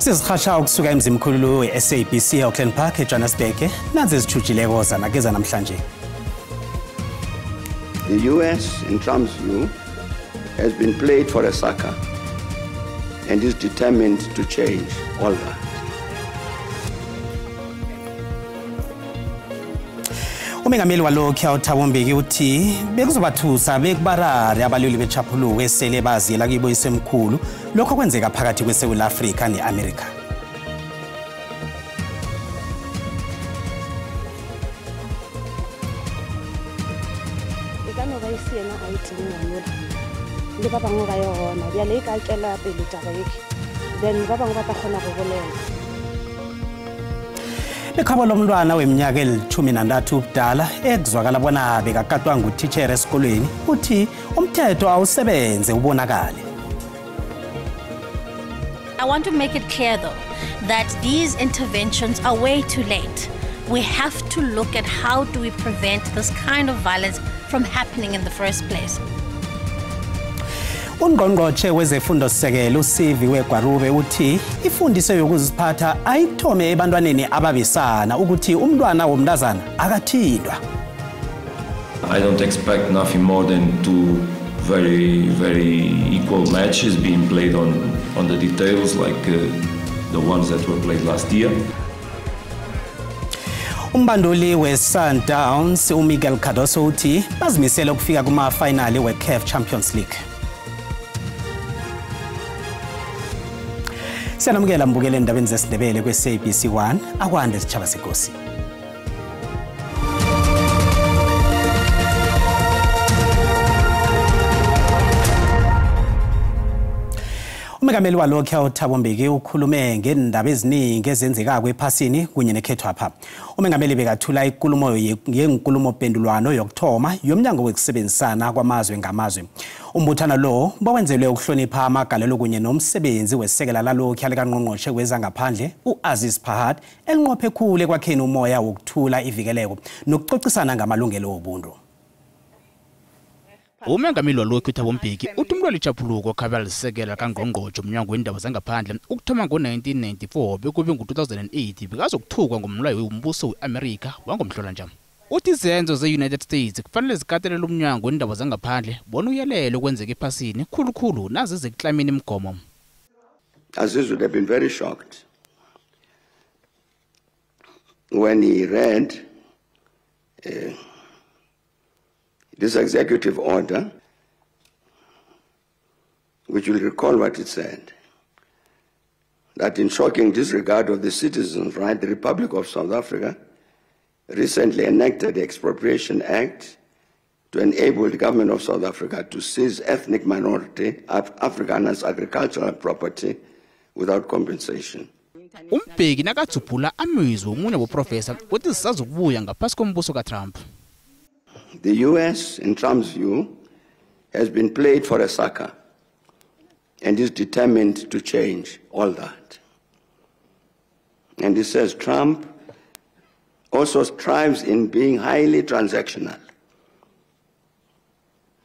Sizihasha ukusuka emzimkhulu we-SABC eAuckland Park eJohannesburg nazi ezithujileko zanakeza namhlanje. The US, in Trump's view, has been played for a sucker and is determined to change all that. Umengameli walokhu uThabo Mbeki uthi bekuzobathusa bekubarare abalweli bechaphuluko esele baziyela kibo isemkhulu lokho kwenzeka phakathi kweSouth Africa neAmerica. Ikano ba isiena a itsinga le ba bangwe ba yona bya le ka kela pele taba yeke then ba bangwe ba ta khona go bolela. Ekhabo lomntwana weminyaka eli-13 ubudala ekuzwakala bona bekakatwa ngutitshere esikolweni uthi umthetho awusebenze ubonakale. I want to make it clear though that these interventions are way too late. We have to look at how do we prevent this kind of violence from happening in the first place. Ungqongqotjhe wezefundo sisekelo uSivi weGwarube uthi ifundiso yokuziphatha ayithome ebantwaneni ababisana ukuthi umntwana womntazana akathindwa. I don't expect nothing more than two very equal matches being played on the details like the ones that were played last year. Umbanduli weSundowns uMiguel Cardoso uthi bazimisela ukufika kuma-finali weCAF Champions League. Siyanamukela mbukele endabeni zesiNdebele kweSABC 1 akwande sitshaba sekosi. Umengameli walokhu uThabo Mbeki ukhulume ngendaba eziningi ezenzekako ephasini kunye nekhethwapha. Umengameli bekathula inkulumo yenkulumo pendulwano yokuthoma yomnyango wokusebenzisana kwamazwe ngamazwe. Umbuthano lo bawenzelwe ukuhlonipha amagalelo kunye nomsebenzi wesekela lalokhu alekangqongqoshe wezangaphandle uAziz Pahad elinqophe khulu ekwakheni umoya wokuthula ivikeleko nokucocisana ngamalungelo obuntu. Umengameli walokhu uThabo Mbeki uthi umlweli ichaphuluko khabela lisekela kangqongqoshe umnyango wendaba zangaphandle ukuthoma ngo-1994 bekube ngo-2008 bekazokuthukwa ngomlwayi wombuso weAmerica wangomhlolanja. Uthi izenzo ze-United States kufanele zikatelele umnyango wendaba zangaphandle bona uyelele okwenzeka ephasini khulukhulu nazi zekuklamini imigomo. Aziz would have been very shocked when he read this executive order, which will recall what it said, that in shocking disregard of the citizens' right, the Republic of South Africa recently enacted the Expropriation Act to enable the government of South Africa to seize ethnic minority Afrikaners' agricultural property without compensation. Umbeki nakathuphula amizwe omunye woprofessor uthi sisazokubuya ngaphasi kombuso kaTrump. The US, in Trump's view, has been played for a sucker and is determined to change all that. And he says Trump also strives in being highly transactional.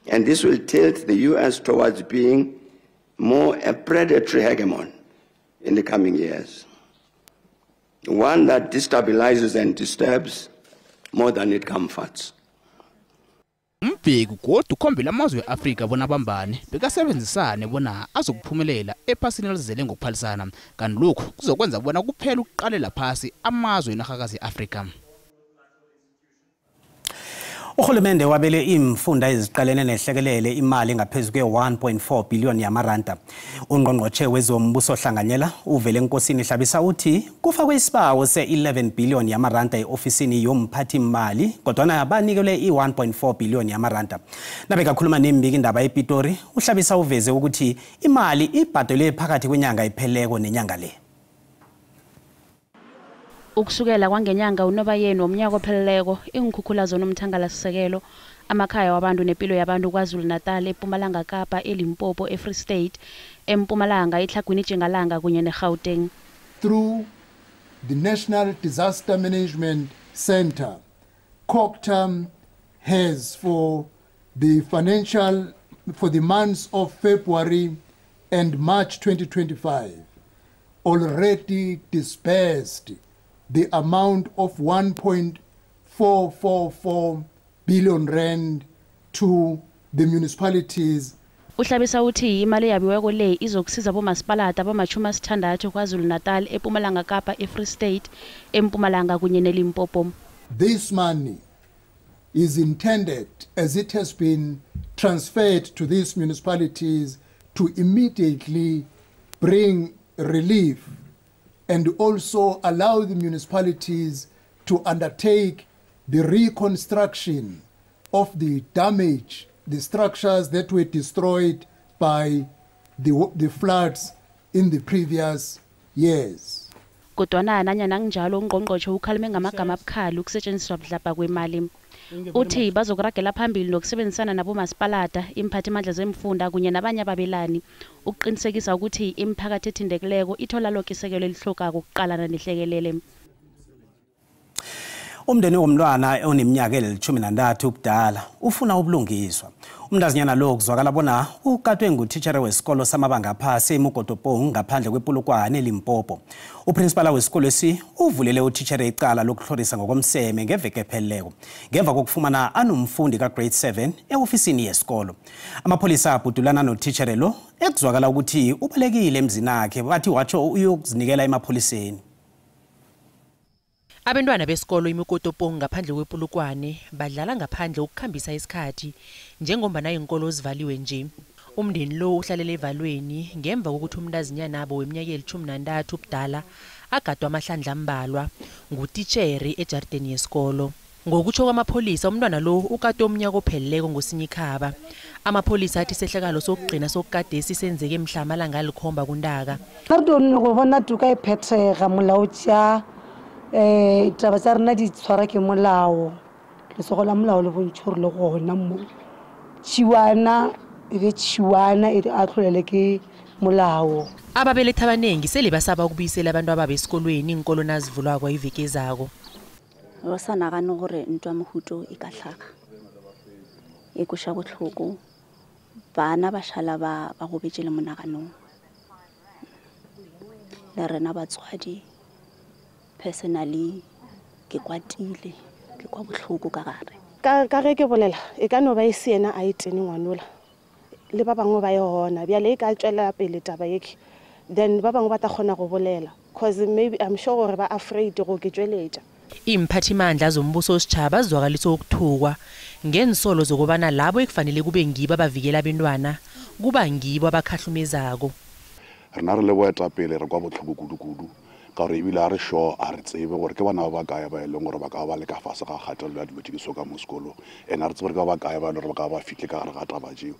And this will tilt the US towards being more a predatory hegemon in the coming years. One that destabilizes and disturbs more than it comforts. Umbeki kodwa ukhombela amazwe eAfrika bona bambane bekasebenzisane bona azokuphumelela ephasini elizele ngokuphalisana kanti lokhu kuzokwenza bona kuphela ukuqalela phasi amazwe enahakazi eAfrika. Uhulumende wabele imfunda eziqalene nehlekelele imali ngaphezulu kwe-1.4 billion yamaranda. Ungqongqotjhe wezombuso ohlanganyela uvele enkosini Hlabisa uthi kufakwe isibawo se-11 billion yamaranda eofisini yomphathi imali kodwa banikelwe i-1.4 billion yamaranda. Nabekakhuluma nembiki indaba ePitori uHlabisa uveze ukuthi imali ibhadelwe phakathi kwenyanga ipheleko nenyanga le. Ukusukela kwangenyanga uNobayeni womnyaka opheleleko ingukhukhula zonomthangala sisekelo amakhaya wabantu nempilo yabantu KwaZulu-Natal eMpumalanga Kapa eLimpopo eFree State eMpumalanga eTlhagwini eNtshonalanga kunye neGauteng. Through the National Disaster Management Center, COGTA has for the months of February and March 2025 already disbursed the amount of 1.444 billion rand to the municipalities. Uhlabisa uthi imali yabiweko le izokusiza bomasipalata abama-60 KwaZulu-Natal, eMpumalanga Kapa, eFree State, eMpumalanga kunye neLimpopo. This money is intended, as it has been transferred to these municipalities, to immediately bring relief and also allow the municipalities to undertake the reconstruction of the damage, the structures that were destroyed by the floods in the previous years. Kodwana nanyana kunjalo ungqongqotjhe ukhalime ngamagama abukhali ukusetshenziswa budlabha kwemali. Uthi bazokuragela phambili nokusebenzisana nabomasipalata, imphathimandla zemfunda kunye nabanye ababelani ukuqinisekisa ukuthi imiphakathi ethintekileko ithola lonke isekelo elihlokako ukuqalana nehlekelele. Umndeni womntwana oneminyaka eli-13 ubudala ufuna ubulungiswa. Umntazinyana lo kuzwakala bona ukatwe ngutitshare wesikolo samabanga aphasi eMugodopong ngaphandle kwePolokwane eLimpopo. Uprinsipala wesikolo esi uvulele utitshare icala lokuhlorisa ngokomseme ngeveke epheleleko ngemva kokufumana anomfundi ka-grade 7 eofisini yesikolo. Amapholisa abhudulana notitshare lo ekuzwakala ukuthi ubalekile emzini wakhe, bathi watsho uyokuzinikela emapholiseni. Abantwana besikolo eMugodopong ngaphandle kwePolokwane badlala ngaphandle ukukhambisa isikhathi njengombana inkolo zivaliwe nje. Umndeni lo uhlalele evalweni ngemva kokuthi umntazinyana abo weminyaka eli-13 ubudala agadwa amahlandla ambalwa ngutitsheri ejardeni yesikolo. Ngokutsho kwamapholisa umntwana lo ukade umnyaka opheleleko ngoSinyikhaba. Amapholisa athi sehlakalo sokugcina sokukadesi senzeke mhla amalanga alikhomba kuNtaka. Taba tsa rena di tshwara ke molao lesego la molao le bontshore le gona mo chiwana ebe chiwana e a tlholele ke molao. Ababelethi abanengi sele basaba ukubuyisela abantu ababesikolweni inkolo nazivulwa kwa iveke ezako. Wasanagane gore ntwa mohuto e ka tlhaga e kusha botlhoko bana ba shala ba go betjele monaganong le rena batswadi. Personally, ke kwatile ke kwa botlhoko ka gare ka ge ke bolela e ka no ba isiena a itene ngwanola le ba bangwe ba yona bjale e ka tswela pele taba yeke, then ba bangwe ba ta kgona go bolela because maybe I'm sure gore ba afraid go ke tsweletša. Imphathimandla zombuso ositjhaba zizwakalisa ukuthukwa ngensolo zokubana labo ekufanele kube ngibo abavikela abantwana kuba ngibo abakhahlumezako. Rena re le boetapele re kwa botlhoko kudu ka re ebile a re sure a re tsebe gore ke bana ba kaya ba eleng gore ba ka ba le ka fase ga kgatelelo ya dilotšikiso ka mo sekolo ene a re tsebe gore ka ba kaya ba gore ba ka ba fihle ka gare ga taba jeo.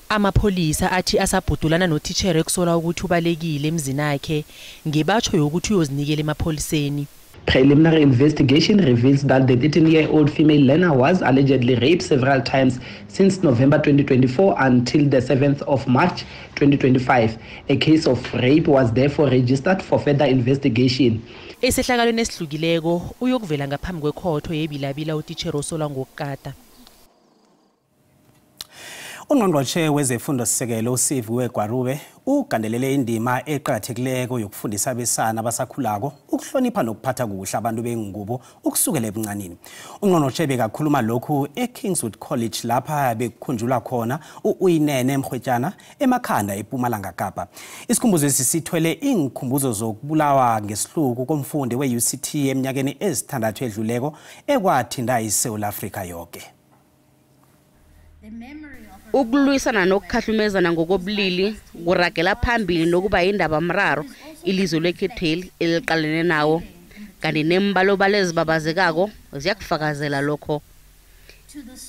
Amapholisa athi asabhudulana notitshare kusola ukuthi ubalekile emzini akhe ngebatsho yokuthi uyozinikela emapholiseni. Preliminary investigation reveals that the 13-year-old female learner was allegedly raped several times since November 2024 until the 7th of March 2025. A case of rape was therefore registered for further investigation. Esehlakalweni esihlukileko uyokuvela ngaphambi kwekhotho yebilabila utitshare osola ngokukata. Ungqongqotjhe wezefundo sisekelo uSiviwe Gwarube ugandelele indima eqhakathekileko yokufundisa abesana abasakhulako ukuhlonipha nokuphatha kuhle abantu bengubo ukusukela ebuncanini. Ungqongqotjhe bekakhuluma lokhu eKingswood College lapha bekukhunjulwa khona uInene Mkhwetyana emakhanda eMpumalanga Kapa. Isikhumbuzo lesi sithwele ingikhumbuzo zokubulawa ngesihluku komfundi weUCT eminyakeni ezithandathu edluleko ekwathinta iSouth Africa yonke. Ukulwisana nokukhahlumezana ngokobulili kuragela phambili nokuba indaba mraro ilizwe lekhetheli eliqalene nawo kanti nembalobalo ezibabazekako ziyakufakazela lokho.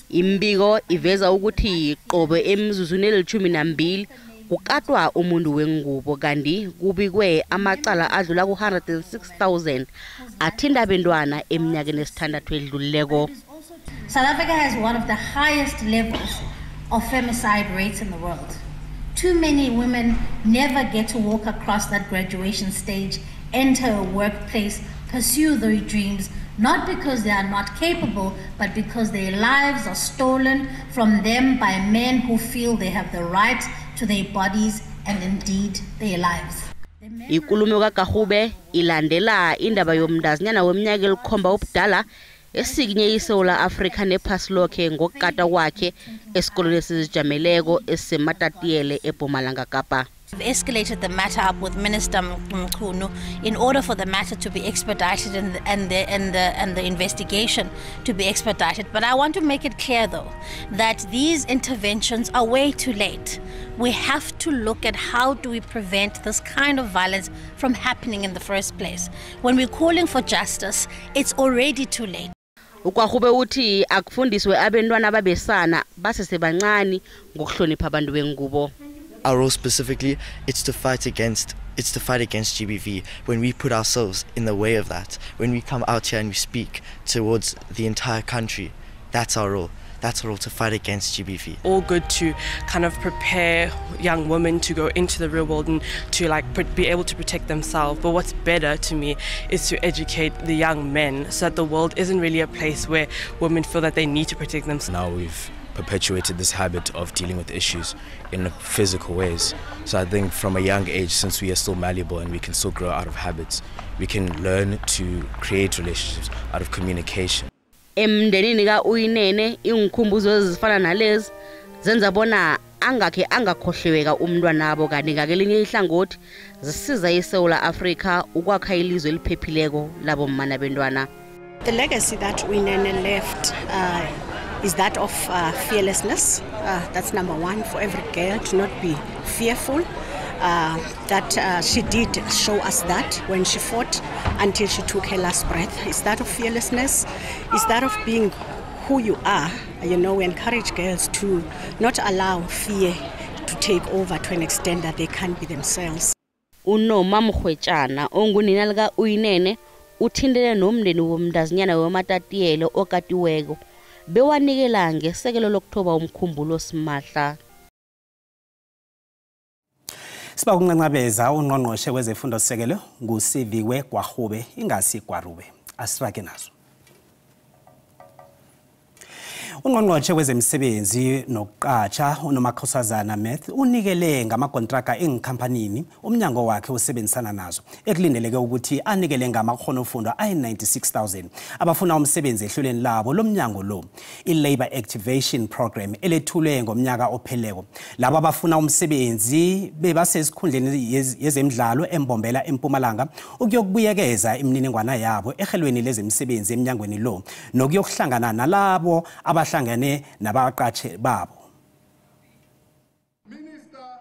Imbiko iveza ukuthi qobe emzuzwini eli-12 kukatwa umuntu wengubo kanti kubikwe amacala adlula ku-106,000 athinta abantwana eminyakeni esithandathu edluleko. South Africa has one of the highest levels of femicide rates in the world. Too many women never get to walk across that graduation stage, enter a workplace, pursue their dreams, not because they are not capable, but because their lives are stolen from them by men who feel they have the right to their bodies and indeed their lives. Ikulumo kaGahube ilandela indaba yomntazinyana weminyaka elikhomba obudala esikinye iSouth Africa nephasi lonke ngokukata kwakhe esikoleni esizijameleko esiseMatatiele eMpumalanga Kapa. We've escalated the matter up with Minister Mchunu in order for the matter to be expedited and the investigation to be expedited. But I want to make it clear, though, that these interventions are way too late. We have to look at how do we prevent this kind of violence from happening in the first place. When we're calling for justice, it's already too late. uGahube uthi akufundiswe abantwana ababesana basesebancane ngokuhlonipha abantu bengubo. Our role specifically, it's to fight against GBV. When we put ourselves in the way of that, when we come out here and we speak towards the entire country, that's our role. That's our role, to fight against GBV. All good to kind of prepare young women to go into the real world and to be able to protect themselves. But what's better to me is to educate the young men so that the world isn't really a place where women feel that they need to protect themselves. Now we've perpetuated this habit of dealing with issues in physical ways. So I think from a young age, since we are still malleable and we can still grow out of habits, we can learn to create relationships out of communication. Emndenini kaUyinene ingikhumbuzo ezifana nalezi zenza bona angakhe angakhohlweka umntwana wabo kanti ngakelinye ihlangothi zisiza iSouth Africa ukwakha ilizwe eliphephileko labo mama nabantwana. The legacy that Uyinene left is that of fearlessness. That's number one, for every girl to not be fearful. That she did show us that when she fought until she took her last breath. Is that of fearlessness? Is that of being who you are? You know, we encourage girls to not allow fear to take over to an extent that they can't be themselves. Unoma Mkhwetshana ongunina lika Uyinene uthindele nomndeni womntazinyana weMatatiele okatiweko bewanikela ngesekelo lokuThoba umkhumbulo simahla. Siba kuncancabeza ungqongqoshe wezefundo sekelo nguSiviwe Gwarube ingasi Gwarube asifake nazo. Ungqongqoshe wezemisebenzi nokuqatsha uNomakhosazana Math unikele ngamakontraka engikhampanini umnyango wakhe usebenzisana nazo ekulindeleke ukuthi anikele ngamakhonofundo ay-96,000 abafuna umsebenzi ehlelweni labo lomnyango lo i-Labour Activation Program elethulwe ngomnyaka opheleko. Labo abafuna umsebenzi bebasesikhundleni yezemidlalo eMbombela eMpumalanga ukuyokubuyekeza imininingwana yabo ehlelweni lezemisebenzi emnyangweni lo nokuyokuhlangana nalabo abahlangane nabaqatshe babo.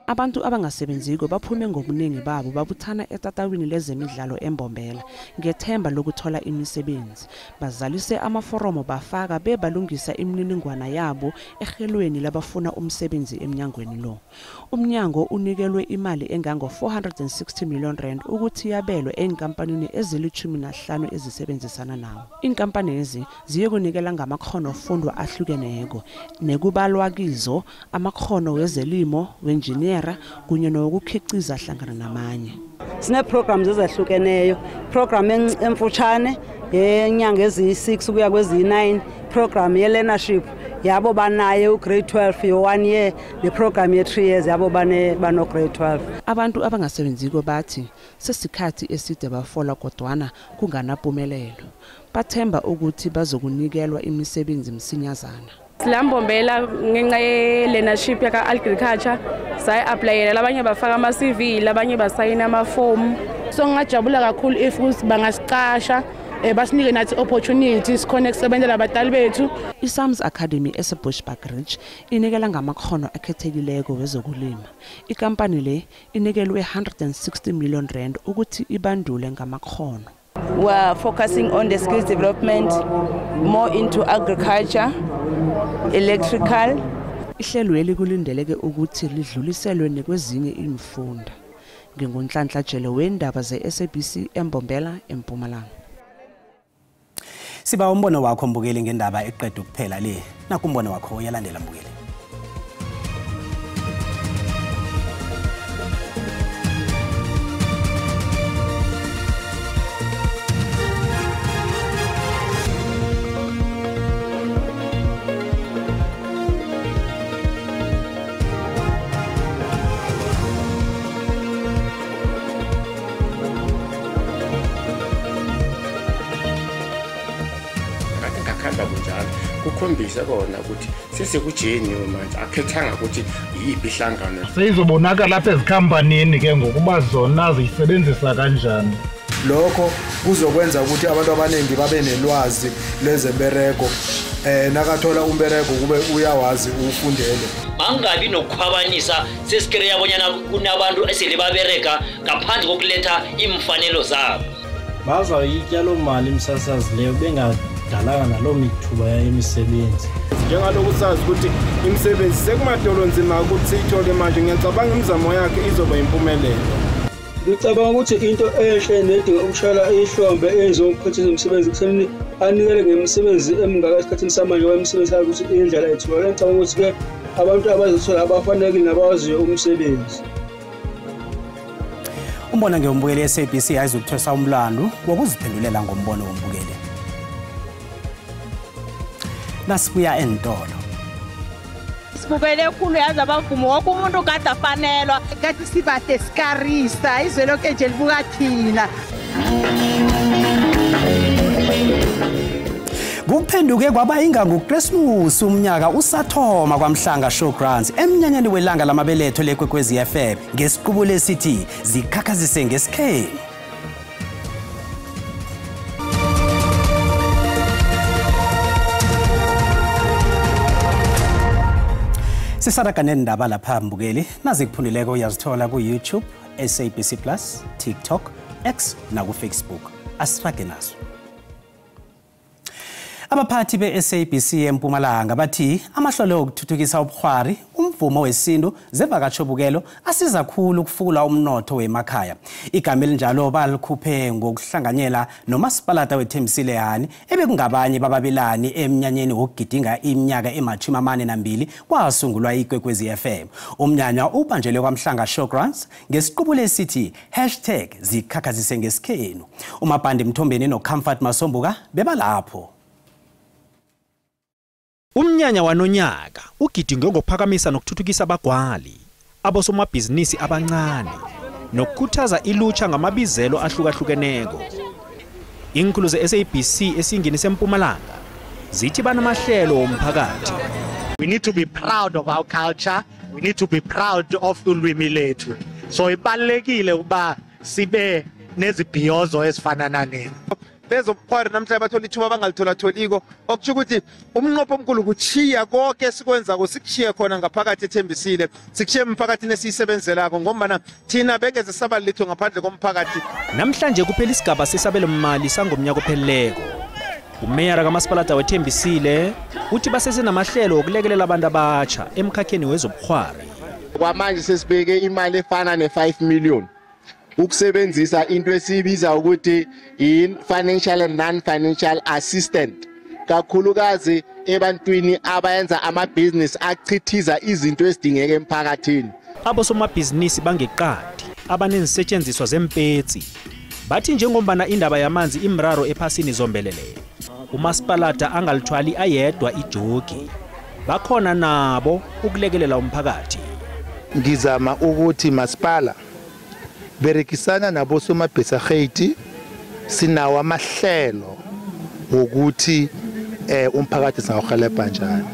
Abantu abangasebenziko baphume ngobuningi babo babuthana etatawini lezemidlalo eMbombela ngethemba lokuthola imisebenzi. Bazalise amaforomo bafaka bebalungisa imininingwana yabo ehlelweni labafuna umsebenzi emnyangweni lo. Umnyango unikelwe imali engango 460 million rand ukuthi yabelwe enkampanini ezili-15 ezisebenzisana nawo. Inkampani lezi ziyokunikela ngamakhono fundwa ahlukeneko nekubalwa kizo amakhono wezelimo, wenjiniyera kunye nokukhiciza hlangana namanye. Sine programs ezahlukeneyo, program emfutshane yenyanga ezi6 ukuya kwezi9, program ye learnership yabo banaye ugrade 12 yo 1 year, ne program ye 3 years yabo bano grade 12. Abantu abangasebenziko bathi sesikhathi eside bafola kodwana kunganaphumelelo. Bathemba ukuthi bazokunikelwa imisebenzi msinyazana. Silambombela ngenxa ye learnership yaka agriculture sayi applyela labanye bafaka ama CV labanye basayina ama form. So ngajabula kakhulu if bangasicasha basinike nathi opportunities connect sebenzela abadali bethu. ISAMS Academy eseBushbuckridge inikela ngamakhono akhethekileko wezokulima. Ikampani le inikelwe 160 million rand ukuthi ibandule ngamakhono. We are focusing on the skills development, more into agriculture, electrical. Ihlelweli kulindeleke ukuthi lidluliselwe nekwezinye imfunda. Ngingonhlanhla Jele wendaba ze-SABC eMbombela eMpumalanga. Siba umbono wakho mbukeli ngendaba eqedwe kuphela le. Nakumbono wakho uyalandela mbukeli. engakhamba kunjalo kukhombisa kona ukuthi sesekujeniwe manje akhethanga ukuthi yiphi ihlangano seyizobonakala lapha ezikhampanini ke ngokuba zona zisebenzisa kanjani lokho kuzokwenza ukuthi abantu abaningi babe nelwazi lezembereko nakathola umbereko kube uyawazi ufundele bangabi nokukhwabanisa sesikere yabonyana kunabantu esele babereka ngaphandle kokuletha imfanelo zabo bazayityalo mali imsasazi leyo bengadalanga naloo mithuba yemisebenzi njengaloku sazi ukuthi imisebenzi sekumadolo nzima ukuthi siyithole manje ngiyacabanga imizamo yakhe izoba impumelelo ngicabanga ukuthi into enhle nedinga ukushayela ihlombe ezokuphathisa umsebenzi kusenini anikele ngemisebenzi emingaka esikhathini samanje wemisebenzi yakhe ukuthi indlela ethu ngicabanga ukuthi ke abantu abazothola abafanelekile nabawaziyo umsebenzi umbona ngeyombukeli SABC ayizokuthwesa umlando wokuziphendulela ngombono wombukeli nasibuya entolo sibukele khulu yazi abavumo wonke umuntu kade afanelwa kade sibade sikarisa izwe lonke nje libuka thina kuphenduke kwaba inga ngoChristmas umnyaka usathoma kwaMhlanga Showgrounds emnyanyeni welanga lamabeletho leKwekwezi FM ngesiqubulo esithi zikhakhazise ngesikheni Sisaraka nendaba lapha mbukeli nazikuphundileko uyazithola ku YouTube, SABC Plus, TikTok, X na ku Facebook. Asirage nazo. Abaphathi be-SABC eMpumalanga bathi amahlelo okuthuthukisa ubukhwari umvumo wesintu zevakatshobukelo asiza kakhulu ukufukula umnotho wemakhaya. Igama elinjalo balikhuphe ngokuhlanganyela nomasipalata weThembisileyani ebekungabanye bababelani emnyanyeni wokugidinga iminyaka ema-42 kwasungulwa iKwekwezi FM. Umnyanya ubanjelwe kwaMhlanga Showgrounds ngesiqubulo esithi #zikhakhazise ngesikhenu. uMabhandi Mthombeni noComfort Masombuka bebalapho. Umnyanya wanonyaka ugidinge ngokuphakamisa nokuthuthukisa abagwali, abosomabhizinisi abancane, nokukhuthaza ilutsha ngamabizelo ahlukahlukeneko. Inkulu ze-SABC esingeni seMpumalanga zithi banamahlelo omphakathi. We need to be proud of our culture, we need to be proud of ulwimi lethu. So ibalekile uba sibe nezibhiyozo ezifana nani. bezobukhwari namhlanje bathola ithuba bangalithola-tholiko okutsho ukuthi umnqopho omkhulu kuchiya konke esikwenzako sikuchiye khona ngaphakathi ethembisile sikuchiye emphakathini esiyisebenzelako ngombana thina bengeze saba litho ngaphandle komphakathi. Namhlanje kuphela isigaba sesabelomali sangomnyaka opheleleko. Umeyara kamasipalata weThembisile uthi basesenamahlelo okulekelela abantu abatsha emkhakheni wezobukhwari. Kwamanje sesibeke imali efana ne-5 million. Ukusebenzisa into esibiza ukuthi i-financial and non-financial assistant kakhulukazi ebantwini abayenza amabhizinisi achithiza izinto ezidingeka emphakathini. Abosomabhizinisi bangeqadi abanezisetshenziswa zempetsi bathi njengombana indaba yamanzi imraro ephasini zombelele umasipalata angalithwali ayedwa ijogi bakhona nabo ukulekelela umphakathi. Ngizama ukuthi masipala berekisana nabosomabhizinisi sinawo amahlelo wokuthi umphakathi singawuhelebha njani.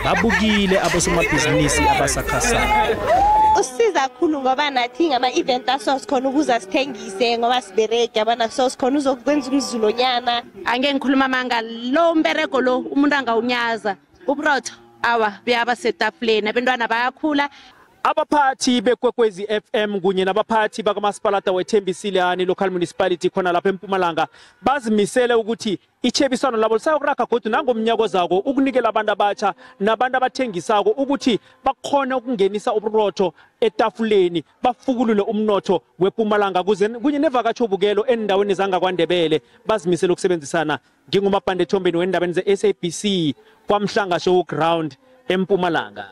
Babukile abosomabhizinisi abasakhasayo. Usiza kakhulu ngoba nathi ngama-event asosikhona ukuza sithengise ngoba sibereke abana sosikhona uzokwenza umzulonyana. Angeke ngikhuluma amanga lo mbereko lo umuntu angawunyaza uburotho awa beyaba setafuleni abantwana bayakhula. Abaphathi beKwekwezi FM kunye nabaphathi bakamasipalata weThembisileyani local municipality khona lapha eMpumalanga bazimisele ukuthi ichebisano labo lisayokuraga godu nangomnyaka ozako ukunikela abantu abatsha nabantu abathengisako ukuthi bakhona ukungenisa uburotho etafuleni bafukulule umnotho wePumalanga kunye nevakatshobukelo endaweni zangaKwaNdebele bazimisele ukusebenzisana. Ngingumabhande Thombeni wendabeni ze-SABC kwaMhlanga Showground eMpumalanga.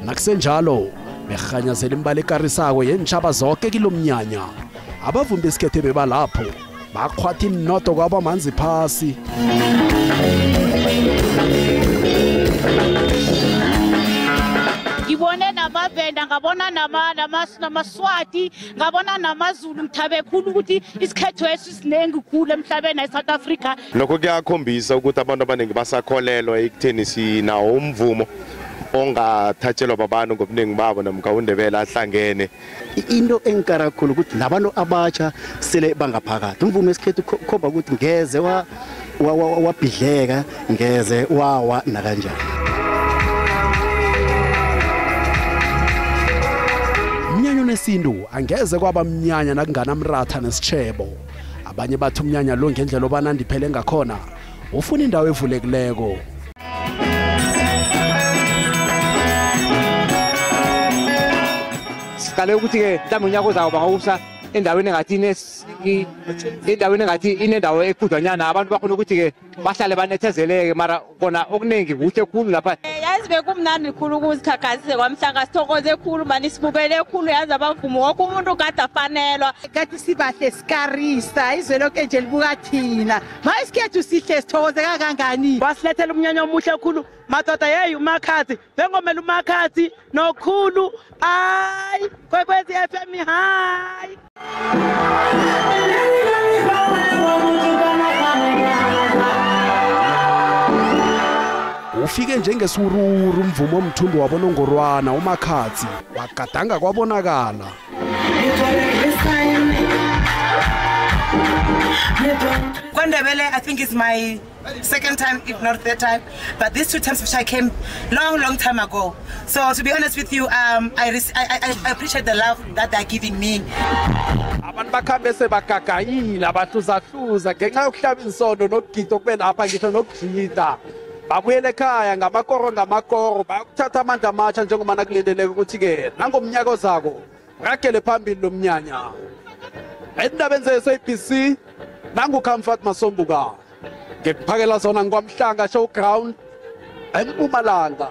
Nakusenjalo behanyazela imbali ekarisako yentshaba zonke kilomnyanya abavumi besikhethe bebalapho bakhwatha inoto kwaba manzi phasi. Ngibona ngibone namavenda ngabona namaswati ngabona namaZulu ngithabe khulu ukuthi isikhetho esisinengi khulu emhlabeni eSouth Africa. Lokho kuyakhombisa ukuthi abantu abaningi basakholelwa ekutheni sinawo umvumo ongathatshelwa babantu ngobuningi babo namkha uNdebele ahlangene. Into engikara khulu ukuthi labantu abatsha sele bangaphakathi umvumo wesikhethu khomba ukuthi ngeze wabhidleka ngeze wawa nakanjani. Umnyanya nesintu angeze kwaba mnyanya nakunganamratha nesitshebo. Abanye bathi umnyanya lo ngendlela obanandi phele ngakhona ufuna indawo evulekileko. Sikale ukuthi ke mhlawumbe unyaka ozayo bangawusa endaweni engathi inendawo ekhudlwanyana abantu bakhona ukuthi ke bahlale banethezeleke mara kona okuningi kuhle khulu lapha. Yazi bekumnandi khulu ukuzikhakhazise kwamhlanga sithokoze khulu mani sibukele khulu yazi abavumi wonke umuntu kade afanelwa kathi sibahle sikarisa izwe lonke nje libuka thina mayisikhethu sihle sithokoze kangangani basilethela umnyanya omuhle khulu madoda yeyi umakhathi bengomela umakhathi nokhulu hayi Kwekwezi FM hayi. Ufike njengesururu umvumo omthundu wabonongorwana umakhathi wagadanga kwabonakala. KwaNdebele, I think it's my second time, if not third time, but these 2 times which I came long time ago. So to be honest with you, I appreciate the love that they're giving me. Abantu bakhambe sebagagayila bahluzahluza ngenxa yokuhlaba insondo nokugida okube lapha ngisho nokujida. Babuyele ekhaya ngamakoro bayakuthatha amandla amatsha njengoba nakulindeleke ukuthi ke nangomnyaka ozako ragele phambili lo mnyanya. Endabeni ze-SABC nanguKamfat Masombuka ngekuphakela zona ngwamhlanga showground eMpumalanga.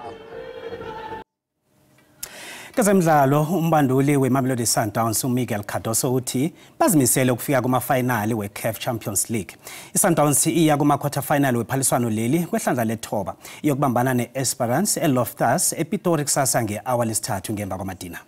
Kezemidlalo umbanduli weMamelodi Sundowns uMiguel Cardoso uthi bazimisele ukufika kuma-finali we-CAF Champions League. iSundowns iya kuma-quarter final wephaliswano leli kwehlandla lethoba iyokubambana ne-Esperance eLoftus ePitori kusasa nge-hour lesithathu ngemva kwamadina.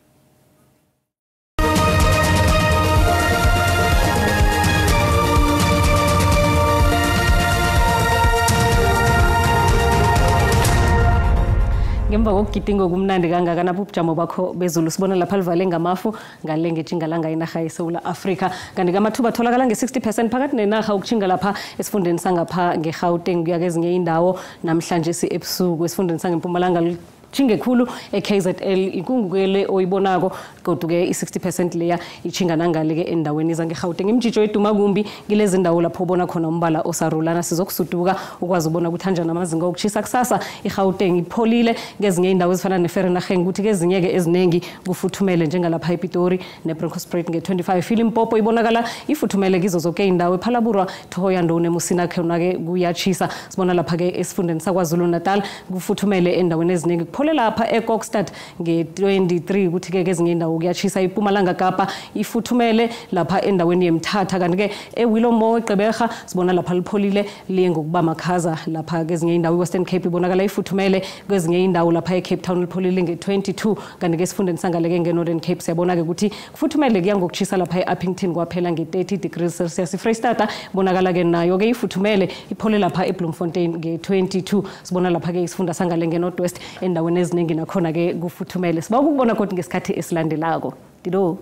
Ngemva kokugidinga okumnandi kangaka napho ubujamo bakho bezulu sibona lapha livale ngamafu ngale ngethingalanga inarha yeSouth Africa kanti amathuba atholakala nge-60% phakathi nenarha ukuthinga lapha esifundeni sangapha ngeGauteng kuya kezinye indawo namhlanje ebusuku esifundeni sangeMpumalanga chinge khulu eKZL ikungukele oyibonako kodwa ke i-60% leya ichinga nangale ke endaweni zangeGauteng imjijo eduma kumbi kilezi ndawo lapho ubona khona umbala osarulana sizokusuduka ukwazi ubona ukuthi kanjani amazinga okuchisa kusasa iGauteng ipholile ngezinye indawo ezifana neFerreneging ukuthi kezinye ke ezinengi kufuthumele njengalapha ePitori neBronkhorstspruit nge-25 Limpopo ibonakala ifuthumele kizo zonke indawo ePhalaburwa Thohoyandou neMusina khona ke kuyachisa sibona lapha ke esifundeni saKwaZulu Natal kufuthumele endaweni ezinengi phole lapha eKokstad nge-23 ukuthi ke kezinye indawo kuyachisa iPumalanga Kapa ifuthumele lapha endaweni yeMthatha kanti ke eWillow eGqeberha sibona lapha lipholile liye ngokuba makhaza lapha kezinye indawo iWestern Cape ibonakala ifuthumele kwezinye indawo lapha eCape Town lipholile nge-22 kanti ke esifundeni sangaleke ngeNorthern Cape siyabona ke ukuthi kufuthumele kuya ngokuchisa lapha eUppington kwaphela nge-30 degrees Celsius iFreystata ibonakala ke nayo ke ifuthumele iphole lapha eBloemfontein nge-22 sibona lapha ke isifunda sangale ngeNorthwest endaweni eziningi nakhona ke kufuthumele siba ukubona kodwa ngesikhathi esilandelako Dido